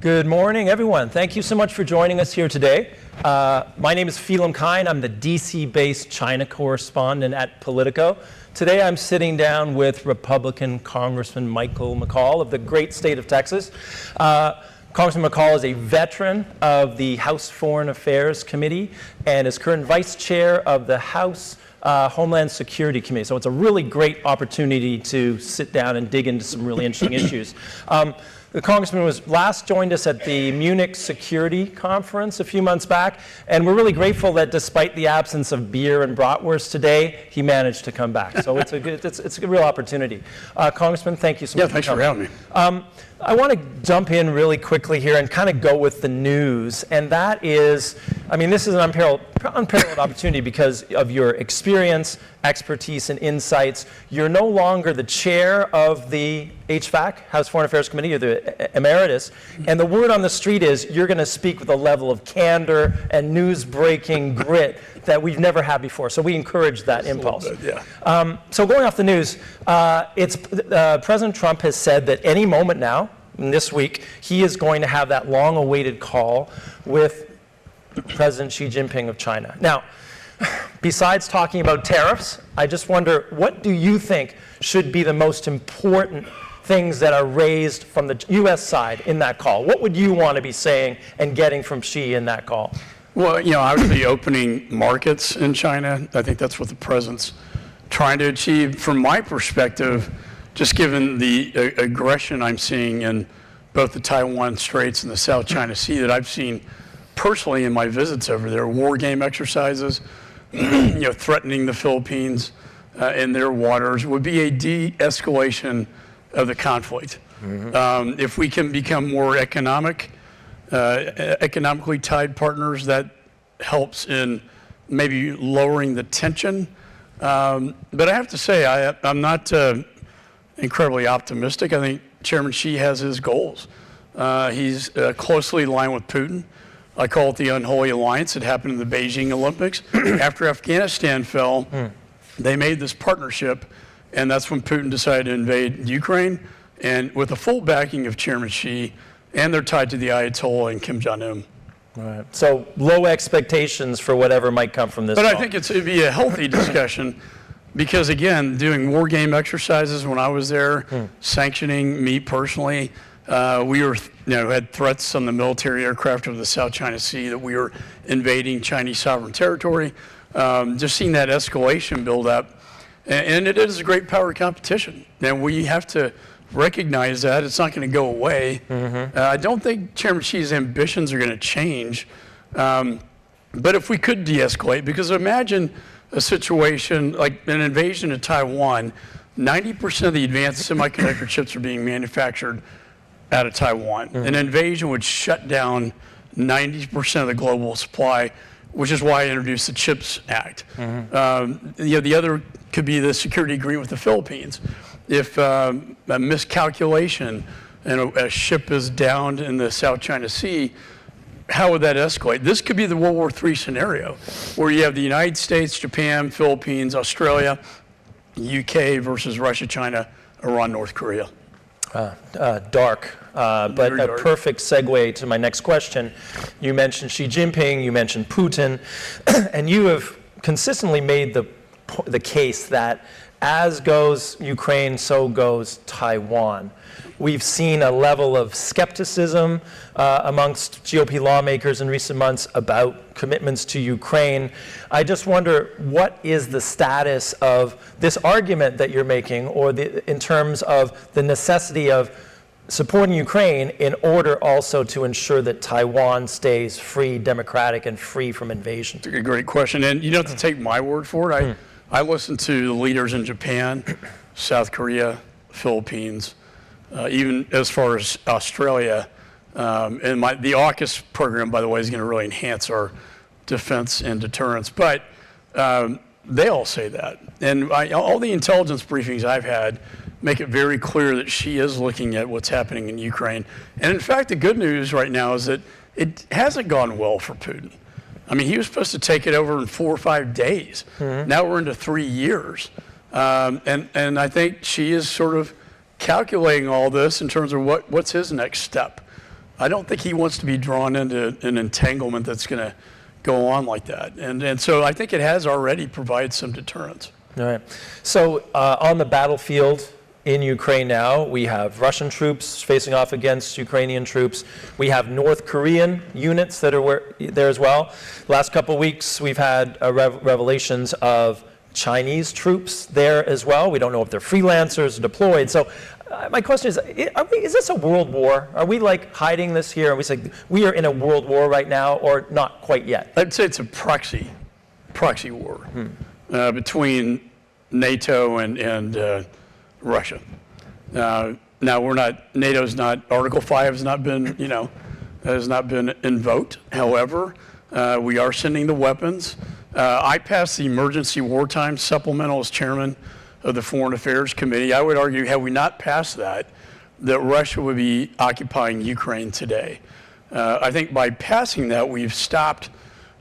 Good morning, everyone. Thank you so much for joining us here today. My name is Phelim Kine. I'm the DC-based China correspondent at Politico. Today I'm sitting down with Republican Congressman McCaul of the great state of Texas. Congressman McCaul is a veteran of the House Foreign Affairs Committee and is current vice chair of the House Homeland Security Committee. So it's a really great opportunity to sit down and dig into some really interesting issues. The congressman was last joined us at the Munich Security Conference a few months back, and we're really grateful that despite the absence of beer and bratwurst today, he managed to come back. So it's a real opportunity. Congressman, thank you so much. Yeah, thanks for having me. I want to jump in really quickly here and kind of go with the news, and that is, I mean, this is an unparalleled opportunity because of your experience, expertise, and insights. You're no longer the chair of the HFAC, House Foreign Affairs Committee, you're the emeritus, and the word on the street is you're going to speak with a level of candor and news-breaking grit that we've never had before. So we encourage that impulse. Yeah. So going off the news, President Trump has said that any moment now, this week, he is going to have that long-awaited call with President Xi Jinping of China. Now, besides talking about tariffs, I just wonder, what do you think should be the most important things that are raised from the U.S. side in that call? What would you want to be saying and getting from Xi in that call? Well, obviously opening markets in China, I think that's what the president's trying to achieve. From my perspective, just given the aggression I'm seeing in both the Taiwan Straits and the South China Sea that I've seen personally in my visits over there, war game exercises, threatening the Philippines in their waters, would be a de-escalation of the conflict. Mm-hmm. If we can become more economically tied partners, that helps in maybe lowering the tension. But I have to say, I'm not incredibly optimistic. I think Chairman Xi has his goals. He's closely aligned with Putin. I call it the unholy alliance. It happened in the Beijing Olympics. After Afghanistan fell, they made this partnership, and that's when Putin decided to invade Ukraine. And with the full backing of Chairman Xi, and they're tied to the Ayatollah and Kim Jong-un. Right. So low expectations for whatever might come from this. But I think it'd be a healthy discussion because, again, doing war game exercises when I was there, sanctioning me personally, we were, had threats on the military aircraft over the South China Sea that we were invading Chinese sovereign territory. Just seeing that escalation build up, and it is a great power competition. And we have to recognize that it's not going to go away. Mm-hmm. I don't think Chairman Xi's ambitions are going to change. But if we could de-escalate, because imagine a situation like an invasion of Taiwan, 90% of the advanced semiconductor chips are being manufactured out of Taiwan. Mm-hmm. An invasion would shut down 90% of the global supply, which is why I introduced the CHIPS Act. Mm-hmm. The other could be the security agreement with the Philippines. If a miscalculation and a ship is downed in the South China Sea, how would that escalate? This could be the World War III scenario, where you have the United States, Japan, Philippines, Australia, UK versus Russia, China, Iran, North Korea. Dark, but a perfect segue to my next question. You mentioned Xi Jinping, you mentioned Putin, and you have consistently made the case that as goes Ukraine, so goes Taiwan. We've seen a level of skepticism amongst GOP lawmakers in recent months about commitments to Ukraine. I just wonder, what is the status of this argument that you're making, or in terms of the necessity of supporting Ukraine in order also to ensure that Taiwan stays free, democratic, and free from invasion? That's a great question, and you don't have to take my word for it. I listen to the leaders in Japan, South Korea, Philippines, even as far as Australia. And the AUKUS program, by the way, is going to really enhance our defense and deterrence. But they all say that. And all the intelligence briefings I've had make it very clear that she is looking at what's happening in Ukraine. And in fact, the good news right now is that it hasn't gone well for Putin. I mean, he was supposed to take it over in 4 or 5 days. Mm-hmm. Now we're into 3 years. And I think she is sort of calculating all this in terms of what's his next step. I don't think he wants to be drawn into an entanglement that's going to go on like that. And so I think it has already provided some deterrence. All right. So on the battlefield in Ukraine now, we have Russian troops facing off against Ukrainian troops. We have North Korean units that are there as well. Last couple of weeks, we've had revelations of Chinese troops there as well. We don't know if they're freelancers deployed. So my question is this a world war? Are we like hiding this here? Are we saying we are in a world war right now, or not quite yet? I'd say it's a proxy war between NATO and Russia. Now NATO's not, Article 5 has not been, has not been invoked. However, we are sending the weapons. I passed the emergency wartime supplemental as chairman of the Foreign Affairs Committee. I would argue, had we not passed that Russia would be occupying Ukraine today. I think by passing that, we've stopped,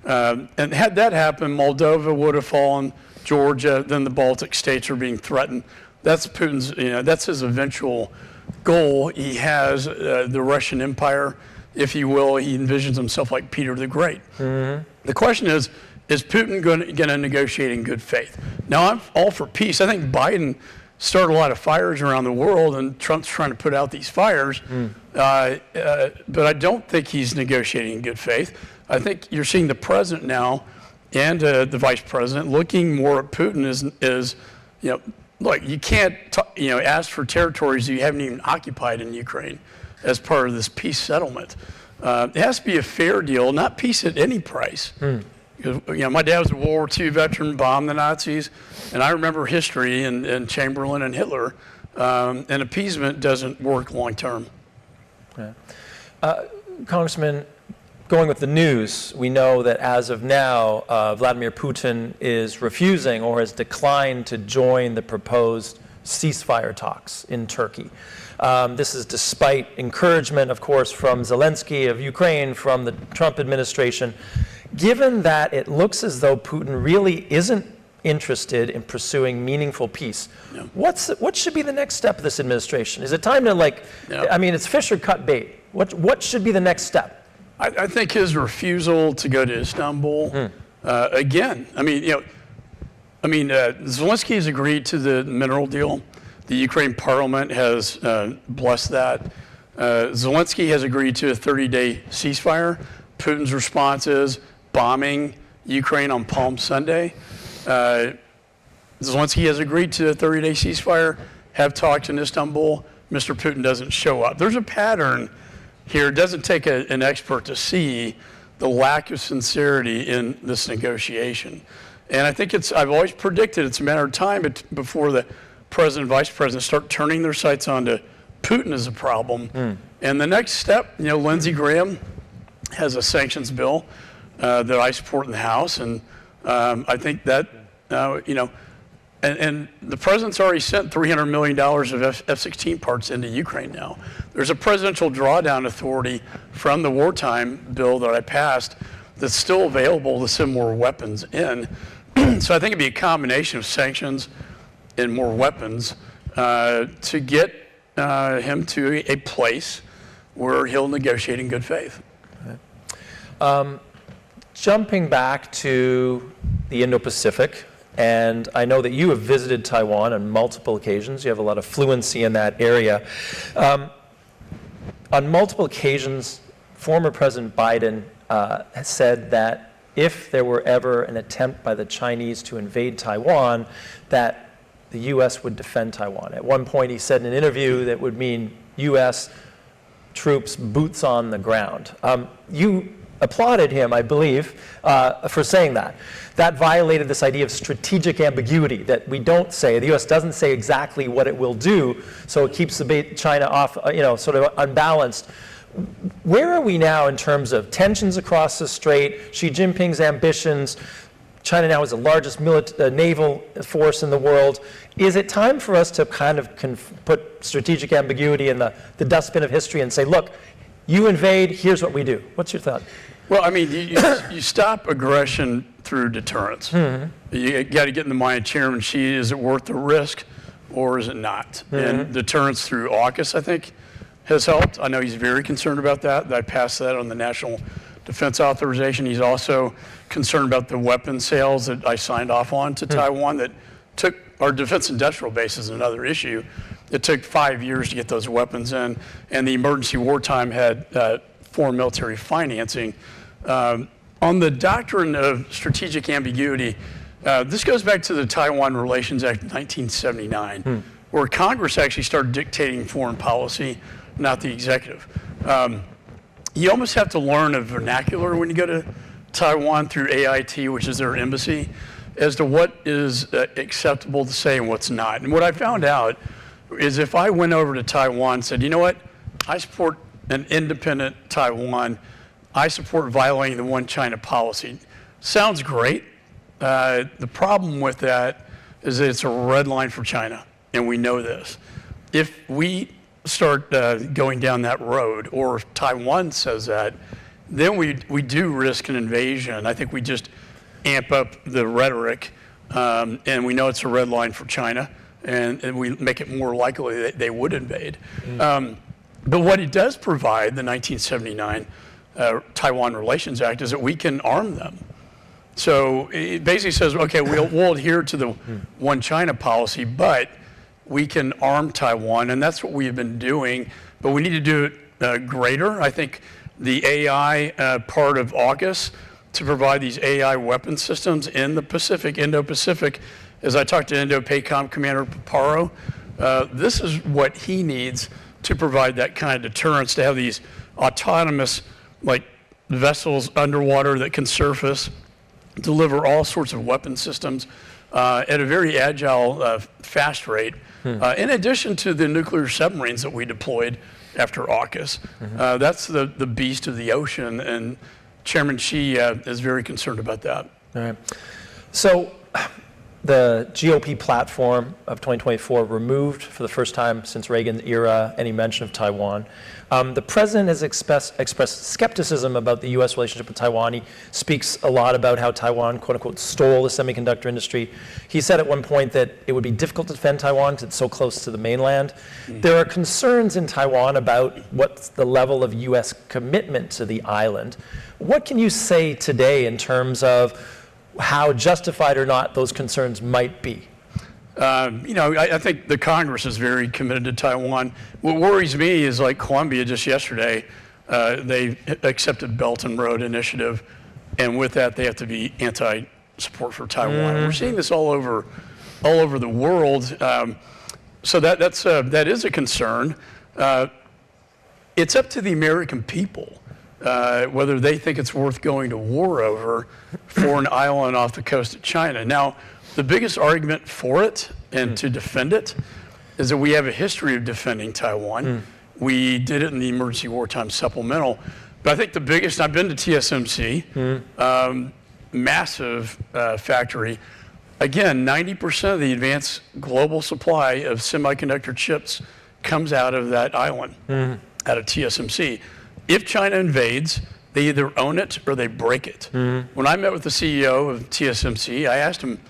and had that happen, Moldova would have fallen, Georgia, then the Baltic states are being threatened. That's Putin's, that's his eventual goal. He has the Russian Empire, if you will. He envisions himself like Peter the Great. Mm-hmm. The question is Putin going to negotiate in good faith? Now, I'm all for peace. I think Biden started a lot of fires around the world, and Trump's trying to put out these fires. But I don't think he's negotiating in good faith. I think you're seeing the president now and the vice president looking more at Putin as look, you can't ask for territories you haven't even occupied in Ukraine as part of this peace settlement. It has to be a fair deal, not peace at any price. My dad was a World War II veteran, bombed the Nazis, and I remember history and Chamberlain and Hitler, and appeasement doesn't work long term. Yeah. Congressman, going with the news, we know that as of now, Vladimir Putin is refusing or has declined to join the proposed ceasefire talks in Turkey. This is despite encouragement, of course, from Zelensky of Ukraine, from the Trump administration. Given that it looks as though Putin really isn't interested in pursuing meaningful peace, no. What should be the next step of this administration? Is it time to it's fish or cut bait? What should be the next step? I think his refusal to go to Istanbul, again, Zelensky has agreed to the mineral deal. The Ukraine parliament has blessed that. Zelensky has agreed to a 30-day ceasefire. Putin's response is bombing Ukraine on Palm Sunday. Zelensky has agreed to a 30-day ceasefire, have talks in Istanbul. Mr. Putin doesn't show up. There's a pattern here. It doesn't take an expert to see the lack of sincerity in this negotiation. And I think I've always predicted it's a matter of time before the president and vice president start turning their sights onto Putin as a problem. And the next step, Lindsey Graham has a sanctions bill that I support in the House, and I think that, and the president's already sent $300 million of F-16 parts into Ukraine now. There's a presidential drawdown authority from the wartime bill that I passed that's still available to send more weapons in. So I think it'd be a combination of sanctions and more weapons to get him to a place where he'll negotiate in good faith. Jumping back to the Indo-Pacific, and I know that you have visited Taiwan on multiple occasions. You have a lot of fluency in that area. On multiple occasions, former President Biden has said that if there were ever an attempt by the Chinese to invade Taiwan, that the U.S. would defend Taiwan. At one point, he said in an interview that would mean U.S. troops, boots on the ground. You applauded him, I believe, for saying that. That violated this idea of strategic ambiguity, that we don't say, the U.S. doesn't say exactly what it will do, so it keeps China off, sort of unbalanced. Where are we now in terms of tensions across the strait, Xi Jinping's ambitions? China now is the largest naval force in the world. Is it time for us to kind of put strategic ambiguity in the dustbin of history and say, look, you invade, here's what we do? What's your thought? Well, you stop aggression through deterrence. Mm-hmm. You got to get in the mind of Chairman Xi, is it worth the risk or is it not? Mm-hmm. And deterrence through AUKUS, I think, has helped. I know he's very concerned about that. I passed that on the National Defense Authorization. He's also concerned about the weapon sales that I signed off on to Taiwan that took our defense industrial base is another issue. It took 5 years to get those weapons in, and the emergency wartime had foreign military financing. On the doctrine of strategic ambiguity, this goes back to the Taiwan Relations Act of 1979, where Congress actually started dictating foreign policy, not the executive. You almost have to learn a vernacular when you go to Taiwan through AIT, which is their embassy, as to what is acceptable to say and what's not. And what I found out is if I went over to Taiwan and said, you know what, I support an independent Taiwan, I support violating the one China policy. Sounds great. The problem with that is that it's a red line for China, and we know this. If we start going down that road, or if Taiwan says that, then we do risk an invasion. I think we just amp up the rhetoric, and we know it's a red line for China, and we make it more likely that they would invade. But what it does provide, the 1979 Taiwan Relations Act, is that we can arm them. So it basically says, okay, we'll adhere to the one China policy, but we can arm Taiwan, and that's what we've been doing, but we need to do it greater. I think the AI part of AUKUS to provide these AI weapon systems in the Pacific, Indo-Pacific, as I talked to Indo-PACOM Commander Paparo, this is what he needs to provide that kind of deterrence, to have these autonomous like vessels underwater that can surface, deliver all sorts of weapon systems at a very agile, fast rate. In addition to the nuclear submarines that we deployed after AUKUS. That's the beast of the ocean, and Chairman Xi is very concerned about that. All right. So the GOP platform of 2024 removed for the first time since Reagan's era any mention of Taiwan. The president has expressed skepticism about the U.S. relationship with Taiwan. He speaks a lot about how Taiwan, quote unquote, stole the semiconductor industry. He said at one point that it would be difficult to defend Taiwan because it's so close to the mainland. There are concerns in Taiwan about what's the level of U.S. commitment to the island. What can you say today in terms of how justified or not those concerns might be? I think the Congress is very committed to Taiwan. What worries me is, like Colombia just yesterday, they accepted Belt and Road Initiative, and with that they have to be anti-support for Taiwan. We're seeing this all over the world. So that is a concern. It's up to the American people whether they think it's worth going to war over for an island off the coast of China. Now, the biggest argument for it and to defend it is that we have a history of defending Taiwan. We did it in the emergency wartime supplemental. But I think the biggest, I've been to TSMC, massive factory. Again, 90% of the advanced global supply of semiconductor chips comes out of that island, out of TSMC. If China invades, they either own it or they break it. When I met with the CEO of TSMC, I asked him,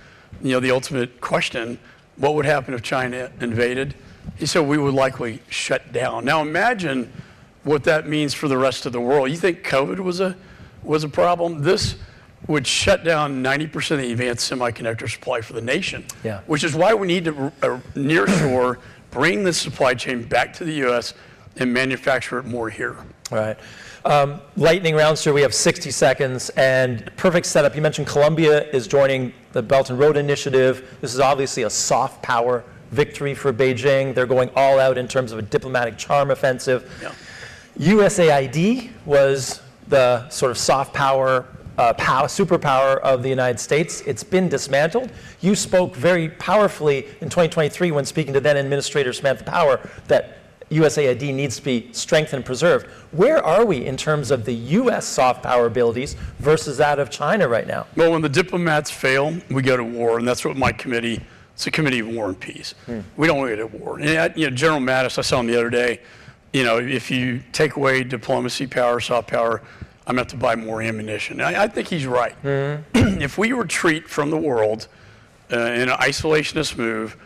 the ultimate question, what would happen if China invaded? He said, we would likely shut down. Now imagine what that means for the rest of the world. You think COVID was a problem? This would shut down 90% of the advanced semiconductor supply for the nation, which is why we need to nearshore, bring the supply chain back to the U.S. and manufacture it more here. All right. Lightning round, sir. We have 60 seconds and perfect setup. You mentioned Colombia is joining the Belt and Road Initiative. This is obviously a soft power victory for Beijing. They're going all out in terms of a diplomatic charm offensive. USAID was the sort of soft power, superpower of the United States. It's been dismantled. You spoke very powerfully in 2023 when speaking to then Administrator Samantha Power that USAID needs to be strengthened and preserved. Where are we in terms of the U.S. soft power abilities versus that of China right now? Well, when the diplomats fail, we go to war, and that's what my committee, it's a committee of war and peace. We don't want to go to war. And, General Mattis, I saw him the other day, if you take away diplomacy power, soft power, I'm going to have to buy more ammunition. I think he's right. If we retreat from the world in an isolationist move,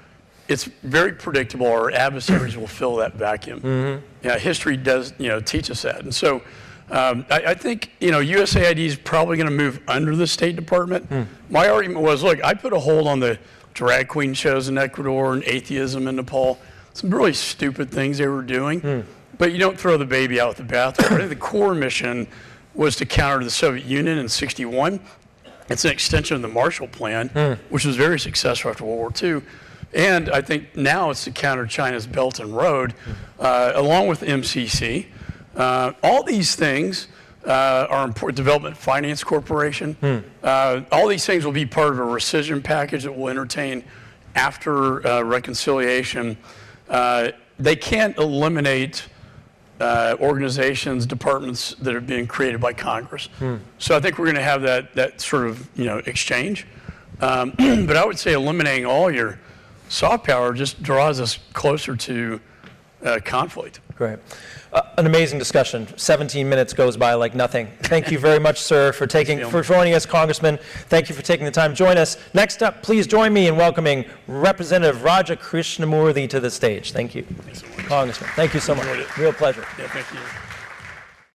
it's very predictable our adversaries will fill that vacuum. Yeah, history does, teach us that. And so I think, USAID is probably going to move under the State Department. My argument was, look, I put a hold on the drag queen shows in Ecuador and atheism in Nepal. Some really stupid things they were doing. But you don't throw the baby out with the bathwater. I think the core mission was to counter the Soviet Union in '61. It's an extension of the Marshall Plan, which was very successful after World War II. And I think now it's to counter China's Belt and Road, along with MCC. All these things are important. Development Finance Corporation. All these things will be part of a rescission package that we'll entertain after reconciliation. They can't eliminate organizations, departments that are being created by Congress. So I think we're going to have that sort of exchange. But I would say eliminating all your soft power just draws us closer to conflict. Great. An amazing discussion. 17 minutes goes by like nothing. Thank you very much, sir, for joining us, Congressman. Thank you for taking the time to join us. Next up, please join me in welcoming Representative Raja Krishnamurthy to the stage. Thank you. Thanks so much. Congressman, thank you so much. Enjoyed it. Real pleasure. Yeah, thank you.